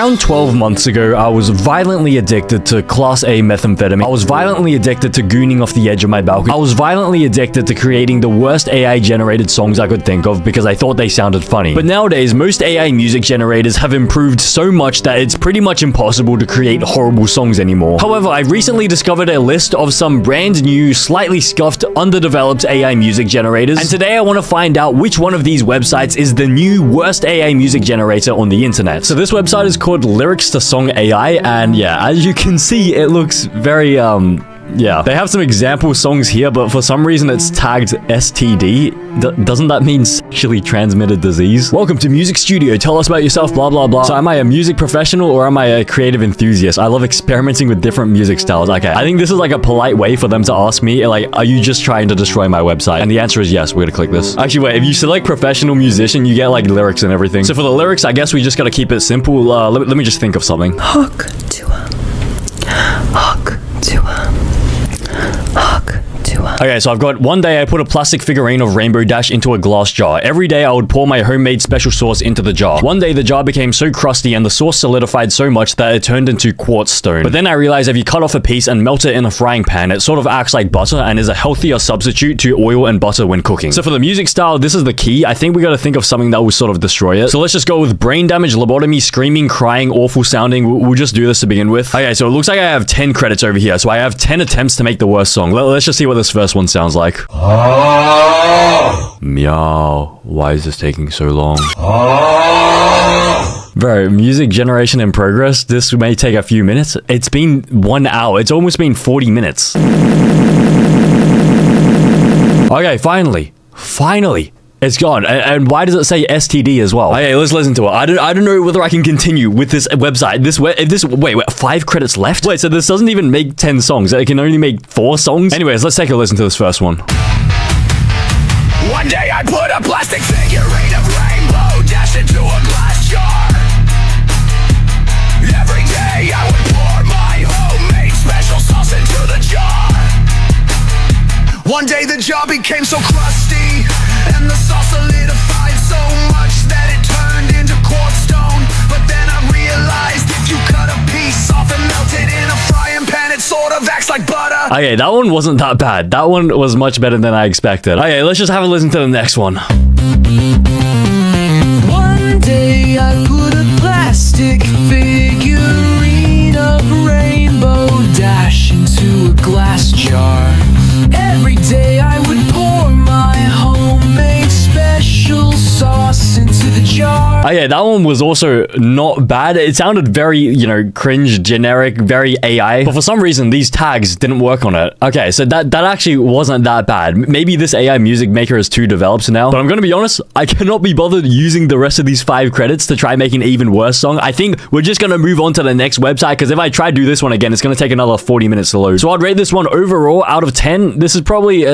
Around 12 months ago, I was violently addicted to Class A methamphetamine. I was violently addicted to gooning off the edge of my balcony. I was violently addicted to creating the worst AI-generated songs I could think of because I thought they sounded funny. But nowadays, most AI music generators have improved so much that it's pretty much impossible to create horrible songs anymore. However, I recently discovered a list of some brand new, slightly scuffed, underdeveloped AI music generators, and today I want to find out which one of these websites is the new worst AI music generator on the internet. So this website is called Lyrics to Song AI, and yeah, as you can see, it looks very, yeah. They have some example songs here, but for some reason it's tagged STD. Doesn't that mean sexually transmitted disease? Welcome to Music Studio. Tell us about yourself, blah, blah, blah. So am I a music professional or am I a creative enthusiast? I love experimenting with different music styles. Okay, I think this is like a polite way for them to ask me, like, are you just trying to destroy my website? And the answer is yes. We're gonna click this. Actually, wait, if you select professional musician, you get like lyrics and everything. So for the lyrics, I guess we just gotta keep it simple. Let me just think of something. Hook to a Okay, so I've got one day I put a plastic figurine of Rainbow Dash into a glass jar. Every day I would pour my homemade special sauce into the jar. One day the jar became so crusty and the sauce solidified so much that it turned into quartz stone. But then I realized if you cut off a piece and melt it in a frying pan, it sort of acts like butter and is a healthier substitute to oil and butter when cooking. So for the music style, this is the key. I think we gotta think of something that will sort of destroy it. So let's just go with brain damage, lobotomy, screaming, crying, awful sounding. We'll just do this to begin with. Okay, so it looks like I have 10 credits over here. So I have 10 attempts to make the worst song. Let's just see what this first one sounds like. Meow. Why is this taking so long? Bro, music generation in progress. This may take a few minutes. It's been 1 hour. It's almost been 40 minutes. Okay, finally. It's gone. And why does it say STD as well? Okay, let's listen to it. I don't know whether I can continue with this website. Wait, 5 credits left? Wait, so this doesn't even make 10 songs. It can only make 4 songs? Anyways, let's take a listen to this first one. One day I put a plastic figurine of Rainbow Dash into a glass jar. Every day I would pour my homemade special sauce into the jar. One day the jar became so crusty and the sauce solidified so much that it turned into quartz stone. But then I realized if you cut a piece off and melt it in a frying pan, it sort of acts like butter. Okay, that one wasn't that bad. That one was much better than I expected. Okay, let's just have a listen to the next one. One day I put a plastic figurine of Rainbow Dash into a glass jar. Every day I would pour my homemade special sauce into the jar. Oh yeah, that one was also not bad. It sounded very, you know, cringe, generic, very AI. But for some reason, these tags didn't work on it. Okay, so that actually wasn't that bad. Maybe this AI music maker is too developed now. But I'm gonna be honest, I cannot be bothered using the rest of these 5 credits to try making an even worse song. I think we're just gonna move on to the next website, because if I try to do this one again, it's gonna take another 40 minutes to load. So I'd rate this one overall out of 10. This is probably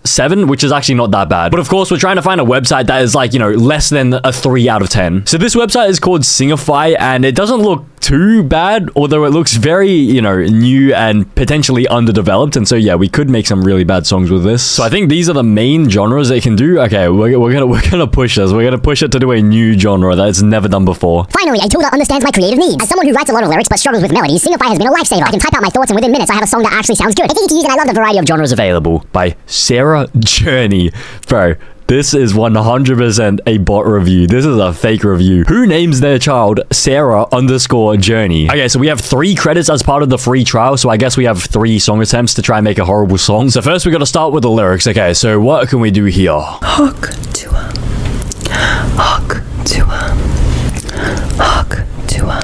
7, which is actually not that bad. But of course, we're trying to find a website that is like, you know, less than a 3 out of 10. So this website is called Singify, and it doesn't look too bad, although it looks very, you know, new and potentially underdeveloped. And so yeah, we could make some really bad songs with this. So I think these are the main genres it can do. Okay, we're gonna push this. We're gonna push it to do a new genre that it's never done before. Finally, a tool that understands my creative needs. As someone who writes a lot of lyrics but struggles with melodies, Singify has been a lifesaver. I can type out my thoughts and within minutes I have a song that actually sounds good. It's easy to use and I love the variety of genres available by Sarah Journey. Bro, this is 100% a bot review. This is a fake review. Who names their child Sarah_Journey? Okay, so we have 3 credits as part of the free trial, so I guess we have 3 song attempts to try and make a horrible song. So first we gotta start with the lyrics. Okay, so what can we do here? Hook to a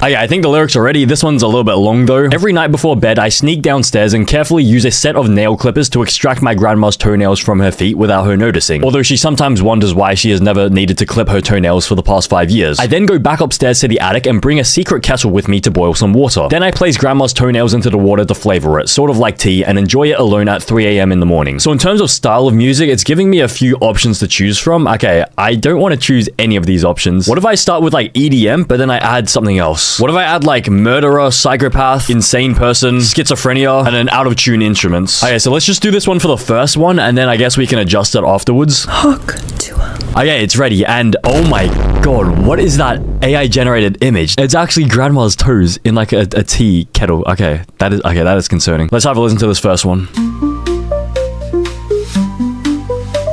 Okay, I think the lyrics are ready. This one's a little bit long though. Every night before bed, I sneak downstairs and carefully use a set of nail clippers to extract my grandma's toenails from her feet without her noticing. Although she sometimes wonders why she has never needed to clip her toenails for the past 5 years. I then go back upstairs to the attic and bring a secret kettle with me to boil some water. Then I place grandma's toenails into the water to flavor it, sort of like tea, and enjoy it alone at 3 a.m. in the morning. So in terms of style of music, it's giving me a few options to choose from. Okay, I don't want to choose any of these options. What if I start with like EDM, but then I add something else? What if I add like murderer, psychopath, insane person, schizophrenia, and then out of tune instruments? Okay, so let's just do this one for the first one, and then I guess we can adjust it afterwards. Hook to Okay, it's ready. And oh my god, what is that AI generated image? It's actually grandma's toes in like a tea kettle. Okay, that is concerning. Let's have a listen to this first one.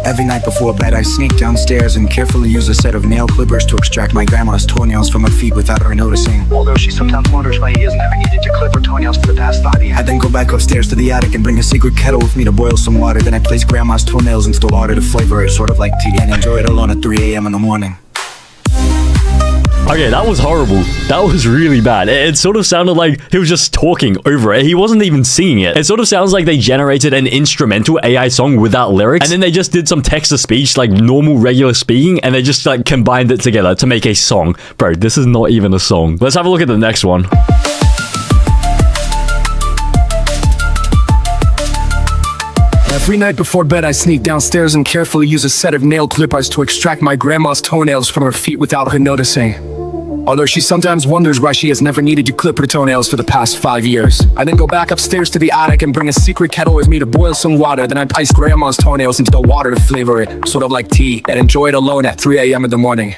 Every night before bed I sneak downstairs and carefully use a set of nail clippers to extract my grandma's toenails from her feet without her noticing. Although she sometimes wonders why he has never needed to clip her toenails for the past 5 years. I then go back upstairs to the attic and bring a secret kettle with me to boil some water. Then I place grandma's toenails into the water to flavor it, sort of like tea, and enjoy it alone at 3 a.m. in the morning. Okay, that was horrible. That was really bad. It sort of sounded like he was just talking over it. He wasn't even singing it. It sort of sounds like they generated an instrumental AI song without lyrics, and then they just did some text-to-speech, like normal, regular speaking, and they just like combined it together to make a song. Bro, this is not even a song. Let's have a look at the next one. Every night before bed, I sneak downstairs and carefully use a set of nail clippers to extract my grandma's toenails from her feet without her noticing. Although she sometimes wonders why she has never needed to clip her toenails for the past 5 years. I then go back upstairs to the attic and bring a secret kettle with me to boil some water. Then I place grandma's toenails into the water to flavor it, sort of like tea, and enjoy it alone at 3 a.m. in the morning.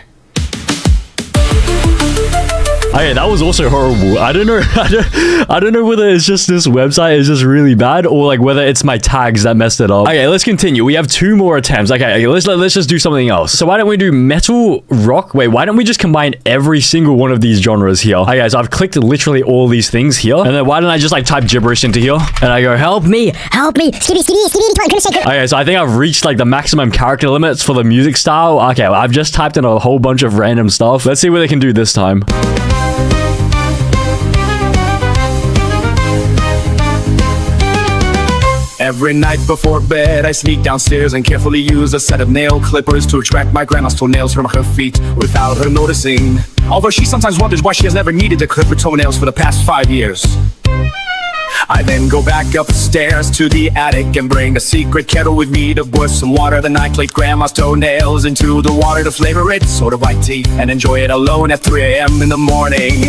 Okay, that was also horrible. I don't know. I don't know whether it's just this website is just really bad or like whether it's my tags that messed it up. Okay, let's continue. We have 2 more attempts. Okay, let's just do something else. So why don't we do metal, rock? Wait, why don't we just combine every single one of these genres here? Okay, guys, I've clicked literally all these things here, and then why don't I just like type gibberish into here and I go help me. Skitty, skitty, skitty, Okay, so I think I've reached like the maximum character limits for the music style. Okay, well, I've just typed in a whole bunch of random stuff. Let's see what they can do this time. Every night before bed, I sneak downstairs and carefully use a set of nail clippers to extract my grandma's toenails from her feet without her noticing. Although she sometimes wonders why she has never needed to clip her toenails for the past 5 years. I then go back upstairs to the attic and bring a secret kettle with me to boil some water. Then I place grandma's toenails into the water to flavor it, sort of like tea, and enjoy it alone at 3 a.m. in the morning.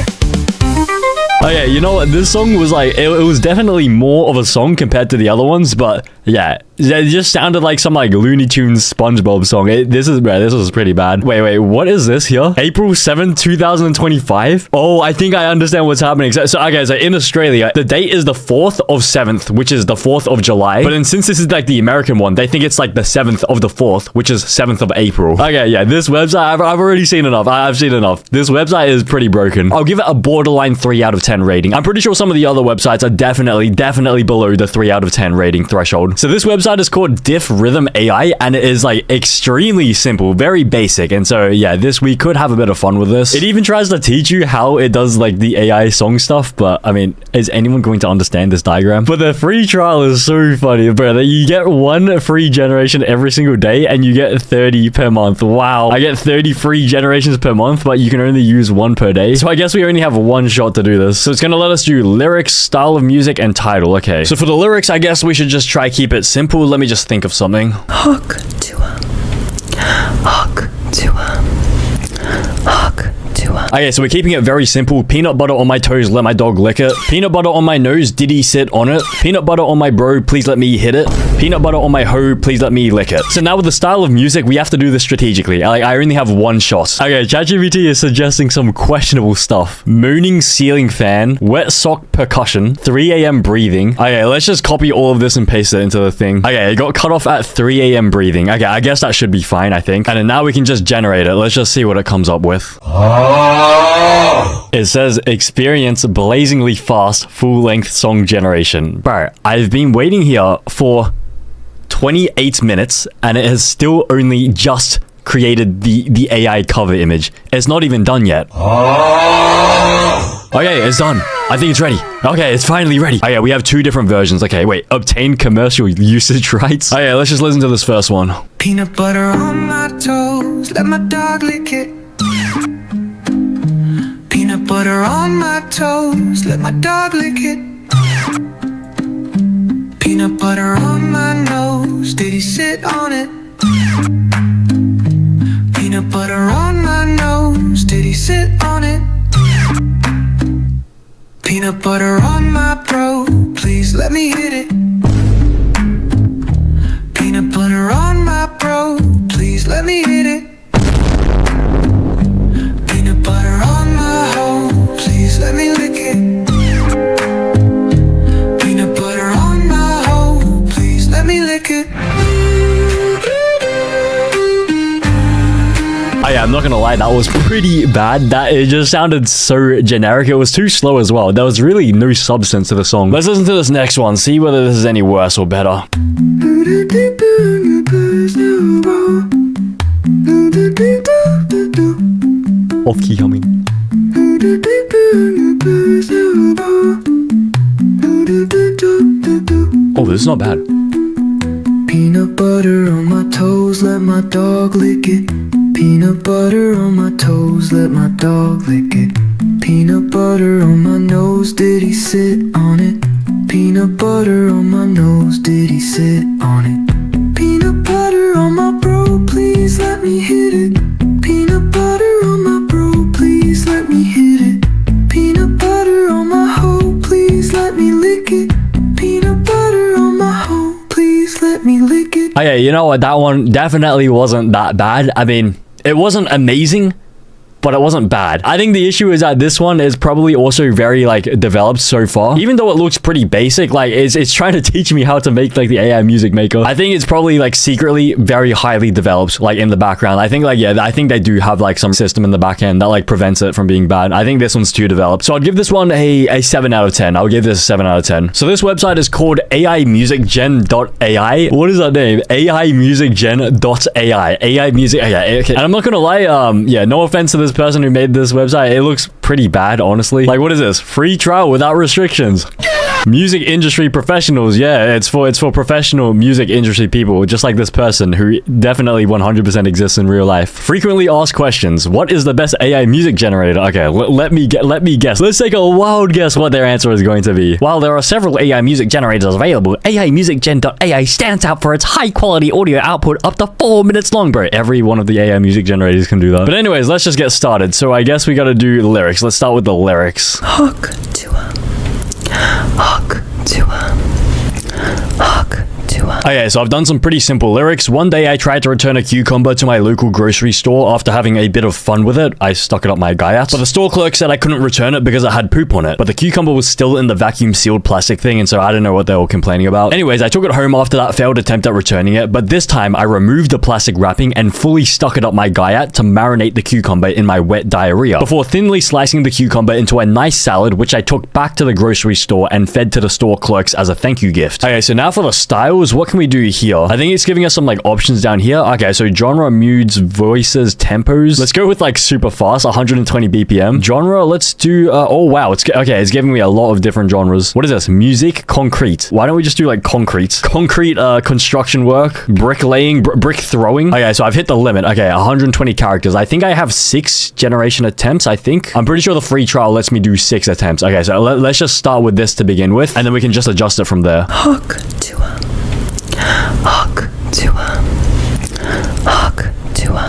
Okay, you know what? This song was like, it was definitely more of a song compared to the other ones, but yeah, it just sounded like some like Looney Tunes SpongeBob song. This was pretty bad. Wait, what is this here? April 7th, 2025? Oh, I think I understand what's happening. So okay, so in Australia, the date is the 4th of 7th, which is the 4th of July. But then since this is like the American one, they think it's like the 7th of the 4th, which is 7th of April. Okay, yeah, this website, I've already seen enough. I've seen enough. This website is pretty broken. I'll give it a borderline 3 out of 10 rating. I'm pretty sure some of the other websites are definitely below the 3 out of 10 rating threshold. So this website is called Diff Rhythm AI, and it is like extremely simple, very basic. And so yeah, we could have a bit of fun with this. It even tries to teach you how it does like the AI song stuff, but I mean, is anyone going to understand this diagram? But the free trial is so funny, bro. You get 1 free generation every single day and you get 30 per month. Wow. I get 30 free generations per month, but you can only use 1 per day. So I guess we only have 1 shot to do this. So it's gonna let us do lyrics, style of music, and title. Okay, so for the lyrics, I guess we should just try keep it simple. Let me just think of something. Hook to a Okay, so we're keeping it very simple. Peanut butter on my toes, let my dog lick it. Peanut butter on my nose, did he sit on it? Peanut butter on my bro, please let me hit it. Peanut butter on my hoe, please let me lick it. So now with the style of music, we have to do this strategically. I only have 1 shot. Okay, ChatGPT is suggesting some questionable stuff. Moaning ceiling fan, wet sock percussion, 3 a.m. breathing. Okay, let's just copy all of this and paste it into the thing. Okay, it got cut off at 3 a.m. breathing. Okay, I guess that should be fine, I think. And then now we can just generate it. Let's just see what it comes up with. It says experience blazingly fast full-length song generation. Bro, I've been waiting here for 28 minutes and it has still only just created the AI cover image. It's not even done yet. Okay, it's done. I think it's ready. Okay, it's finally ready. Okay, we have 2 different versions. Okay, wait. Obtain commercial usage rights. Okay, let's just listen to this first one. Peanut butter on my toes, let my dog lick it. Peanut butter on my toes, let my dog lick it. Peanut butter on my nose, did he sit on it? Peanut butter on my nose, did he sit on it? Peanut butter on my bro, please let me hit it. Peanut butter on my bro, please let me hit it. Oh yeah, I'm not gonna lie, that was pretty bad. That it just sounded so generic. It was too slow as well. There was really no substance to the song. Let's listen to this next one, see whether this is any worse or better. Off key humming. Oh, this is not bad. Peanut butter on my toes, let my dog lick it. Peanut butter on my toes, let my dog lick it. Peanut butter on my nose, did he sit on it? Peanut butter on my nose, did he sit on it? Peanut butter on my bro, please let me hit it. Peanut butter on my bro, please let me hit it. Peanut butter on my hoe, please let me lick it. Peanut butter on my hoe, please let me lick it. Oh yeah, you know what? That one definitely wasn't that bad. I mean, it wasn't amazing, but it wasn't bad. I think the issue is that this one is probably also very like developed so far. Even though it looks pretty basic, like it's trying to teach me how to make like the AI music maker. I think it's probably like secretly very highly developed like in the background. I think like, yeah, I think they do have like some system in the back end that like prevents it from being bad. I think this one's too developed. So I'd give this one a 7 out of 10. I'll give this a 7 out of 10. So this website is called AImusicgen.ai. What is that name? AImusicgen.ai. AI music. Okay. And I'm not gonna lie, yeah, no offense to this person who made this website, it looks pretty bad, honestly. Like, what is this? Free trial without restrictions. Music industry professionals. Yeah, it's for professional music industry people, just like this person who definitely 100% exists in real life. Frequently asked questions. What is the best AI music generator? Okay, let me guess. Let's take a wild guess what their answer is going to be. While there are several AI music generators available, AImusicgen.ai stands out for its high quality audio output up to 4 minutes long, bro. Every one of the AI music generators can do that. But anyways, let's just get started. So I guess we gotta do the lyrics. Let's start with the lyrics. Hawk to Okay, so I've done some pretty simple lyrics. One day I tried to return a cucumber to my local grocery store after having a bit of fun with it. I stuck it up my guyat. But the store clerk said I couldn't return it because it had poop on it. But the cucumber was still in the vacuum sealed plastic thing, and so I don't know what they were complaining about. Anyways, I took it home after that failed attempt at returning it, but this time I removed the plastic wrapping and fully stuck it up my guyat to marinate the cucumber in my wet diarrhea before thinly slicing the cucumber into a nice salad, which I took back to the grocery store and fed to the store clerks as a thank you gift. Okay, so now for the styles, what can we do here? I think it's giving us some like options down here. Okay, so genre, moods, voices, tempos. Let's go with like super fast, 120 BPM. Genre, let's do, oh wow, it's giving me a lot of different genres. What is this? Music, concrete. Why don't we just do like concrete? Concrete, construction work, bricklaying, brick throwing. Okay, so I've hit the limit. Okay, 120 characters. I think I have 6 generation attempts, I think. I'm pretty sure the free trial lets me do 6 attempts. Okay, so let's just start with this to begin with, and then we can just adjust it from there. Hawk to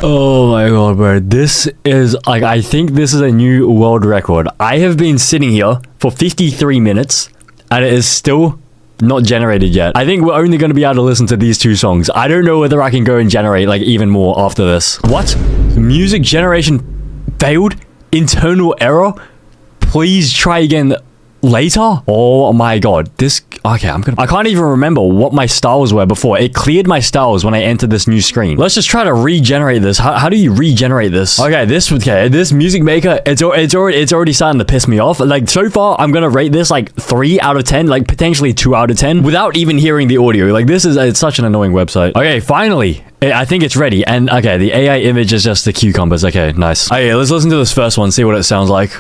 Oh my god, bro. This is like, I think this is a new world record. I have been sitting here for 53 minutes and it is still not generated yet. I think we're only going to be able to listen to these 2 songs. I don't know whether I can go and generate like even more after this. What? Music generation failed? Internal error? Please try again later? Oh my god. This, okay, I can't even remember what my styles were before. It cleared my styles when I entered this new screen. Let's just try to regenerate this. How do you regenerate this? Okay, this music maker, it's already starting to piss me off. Like, so far, I'm gonna rate this like 3 out of 10, like potentially 2 out of 10 without even hearing the audio. Like, it's such an annoying website. Okay, finally. I think it's ready. And okay, the AI image is just the cucumbers. Okay, nice. Okay, let's listen to this first one, see what it sounds like.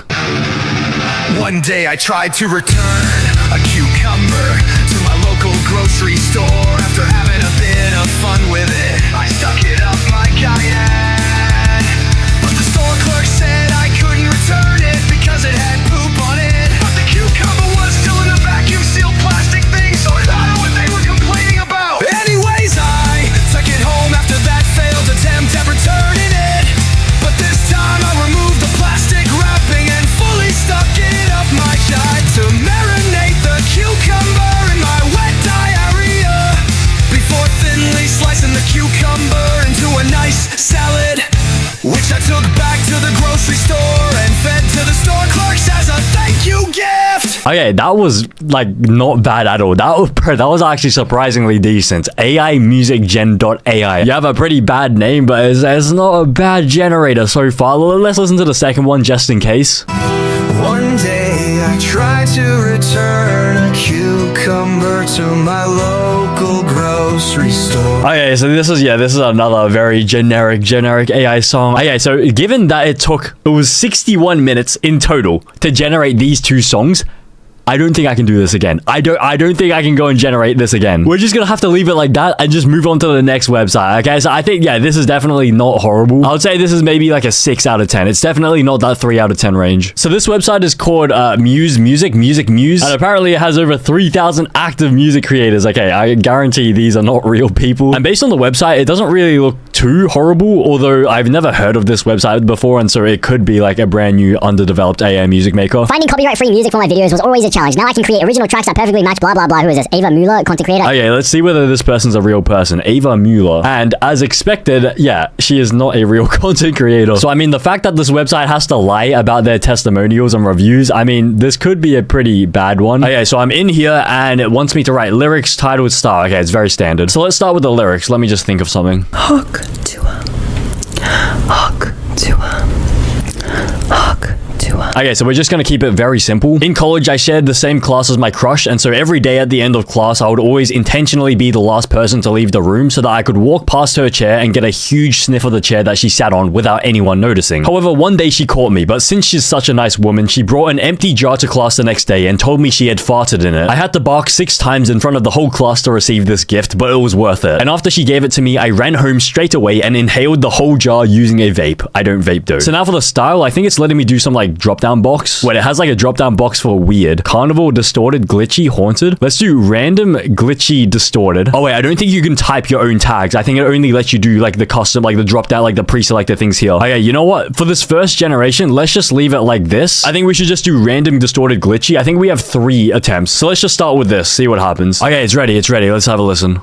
One day I tried to return a cucumber to my local grocery store. After having a bit of fun with it, I stuck it up my guyat. But the store clerk said I couldn't return it because it had poop on it. But the cucumber was still in a vacuum sealed plastic thing, so I don't know what they were complaining about. Anyways, I took it home after that failed attempt at returning it. But this time I removed the plastic wrapping and fully stuck it up my side to marinate the cucumber in Okay, that was like not bad at all. That was actually surprisingly decent. AI Music Gen.ai. You have a pretty bad name, but it's not a bad generator so far. Let's listen to the second one just in case. One day I tried to return a cucumber to my local grocery store. Okay, so this is another very generic AI song. Okay, so given that it was 61 minutes in total to generate these two songs, I don't think I can do this again. I don't think I can go and generate this again. We're just gonna have to leave it like that and just move on to the next website. Okay, so I think, yeah, this is definitely not horrible. I would say this is maybe like a 6 out of 10. It's definitely not that 3 out of 10 range. So this website is called Muse, and apparently it has over 3,000 active music creators. Okay, I guarantee these are not real people. And based on the website, it doesn't really look too horrible, although I've never heard of this website before, and so it could be like a brand new underdeveloped AI music maker. Finding copyright-free music for my videos was always a challenge. Now I can create original tracks that perfectly match blah blah blah. Who is this? Ava Mueller, content creator. Okay, let's see whether this person's a real person. Ava Mueller. And as expected, yeah, she is not a real content creator. So I mean, the fact that this website has to lie about their testimonials and reviews, I mean, this could be a pretty bad one. Okay, so I'm in here and it wants me to write lyrics, title, star. Okay, it's very standard. So let's start with the lyrics. Let me just think of something. Hawk to hawk to hawk to Okay, so we're just gonna keep it very simple. In college, I shared the same class as my crush, and so every day at the end of class, I would always intentionally be the last person to leave the room so that I could walk past her chair and get a huge sniff of the chair that she sat on without anyone noticing. However, one day she caught me, but since she's such a nice woman, she brought an empty jar to class the next day and told me she had farted in it. I had to bark 6 times in front of the whole class to receive this gift, but it was worth it. And after she gave it to me, I ran home straight away and inhaled the whole jar using a vape. I don't vape though. So now for the style, I think it's letting me do some like drop-down box. Wait, it has like a drop-down box for weird. Carnival, distorted, glitchy, haunted. Let's do random, glitchy, distorted. Oh wait, I don't think you can type your own tags. I think it only lets you do like the custom, like the drop-down, like the pre-selected things here. Okay, you know what? For this first generation, let's just leave it like this. I think we should just do random, distorted, glitchy. I think we have 3 attempts. So let's just start with this, see what happens. Okay, it's ready, it's ready. Let's have a listen.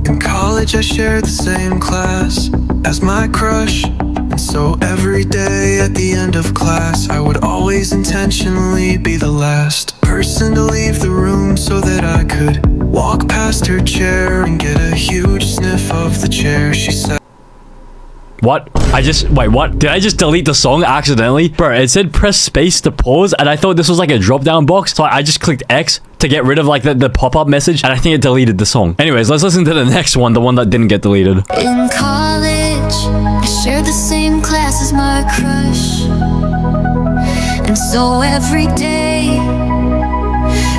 In college I shared the same class as my crush, and so every day at the end of class I would always intentionally be the last person to leave the room so that I could walk past her chair and get a huge sniff of the chair she sat. What? Wait, what? Did I just delete the song accidentally? Bro, it said press space to pause, and I thought this was like a drop-down box, so I just clicked X to get rid of like the pop-up message, and I think it deleted the song. Anyways, let's listen to the next one, the one that didn't get deleted. In college, I shared the same class as my crush, and so every day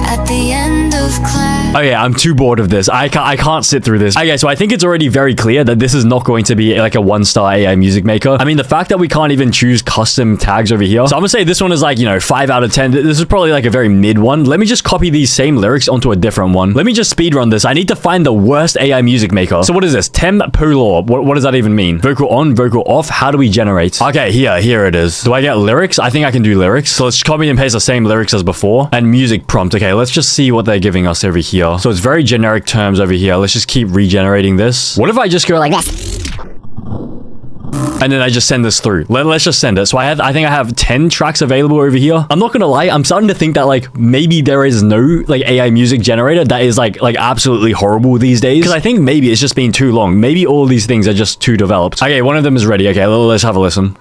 at the end of class. Okay, I'm too bored of this. I can't sit through this. Okay, so I think it's already very clear that this is not going to be like a 1-star AI music maker. I mean, the fact that we can't even choose custom tags over here. So I'm gonna say this one is like, you know, 5 out of 10. This is probably like a very mid one. Let me just copy these same lyrics onto a different one. Let me just speedrun this. I need to find the worst AI music maker. So what is this? Tempolar. What does that even mean? Vocal on, vocal off. How do we generate? Okay, here it is. Do I get lyrics? I think I can do lyrics. So let's copy and paste the same lyrics as before. And music prompt. Okay, let's just see what they're giving us over here. So it's very generic terms over here. Let's just keep regenerating this. What if I just go like this? And then I just send this through. Let's just send it. So I think I have 10 tracks available over here. I'm not gonna lie, I'm starting to think that like maybe there is no like AI music generator that is like absolutely horrible these days. Because I think maybe it's just been too long. Maybe all these things are just too developed. Okay, one of them is ready. Okay, let's have a listen.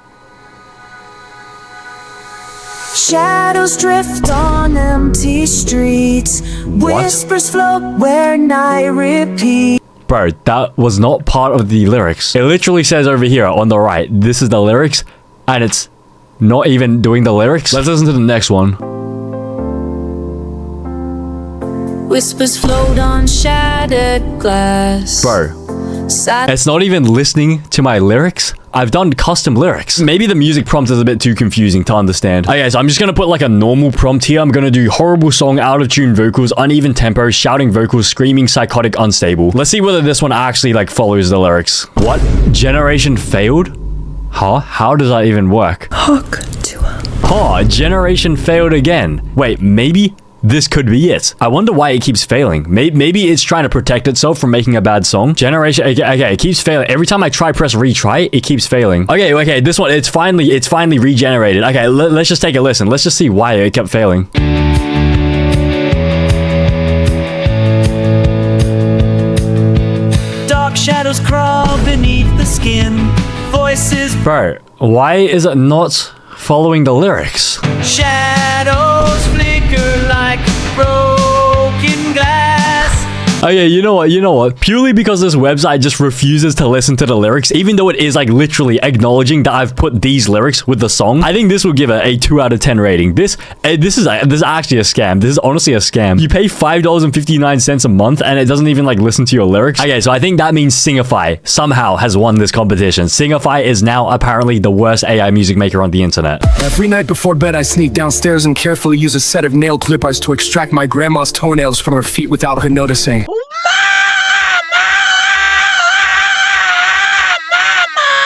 Shadows drift on empty streets. Whispers float where night repeats. Bro, that was not part of the lyrics. It literally says over here on the right, this is the lyrics, and it's not even doing the lyrics. Let's listen to the next one. Whispers float on shattered glass. Bro, it's not even listening to my lyrics. I've done custom lyrics. Maybe the music prompt is a bit too confusing to understand. Okay, so I'm just gonna put like a normal prompt here. I'm gonna do horrible song, out of tune vocals, uneven tempo, shouting vocals, screaming, psychotic, unstable. Let's see whether this one actually like follows the lyrics. What? Generation failed? Huh? How does that even work? hawk to Huh, generation failed again. Wait, maybe this could be it. I wonder why it keeps failing. Maybe it's trying to protect itself from making a bad song. Generation, okay, it keeps failing. Every time I press retry, it keeps failing. Okay, this one, it's finally regenerated. Okay, let's just take a listen. Let's just see why it kept failing. Shadows crawl beneath the skin. Voices, Bro, why is it not following the lyrics? shadows flicker like broken glass. Okay, you know what? Purely because this website just refuses to listen to the lyrics, even though it is like literally acknowledging that I've put these lyrics with the song, I think this will give it a 2 out of 10 rating. This is actually a scam. This is honestly a scam. You pay $5.59 a month and it doesn't even like listen to your lyrics. Okay, so I think that means Singify somehow has won this competition. Singify is now apparently the worst AI music maker on the internet. Every night before bed, I sneak downstairs and carefully use a set of nail clippers to extract my grandma's toenails from her feet without her noticing.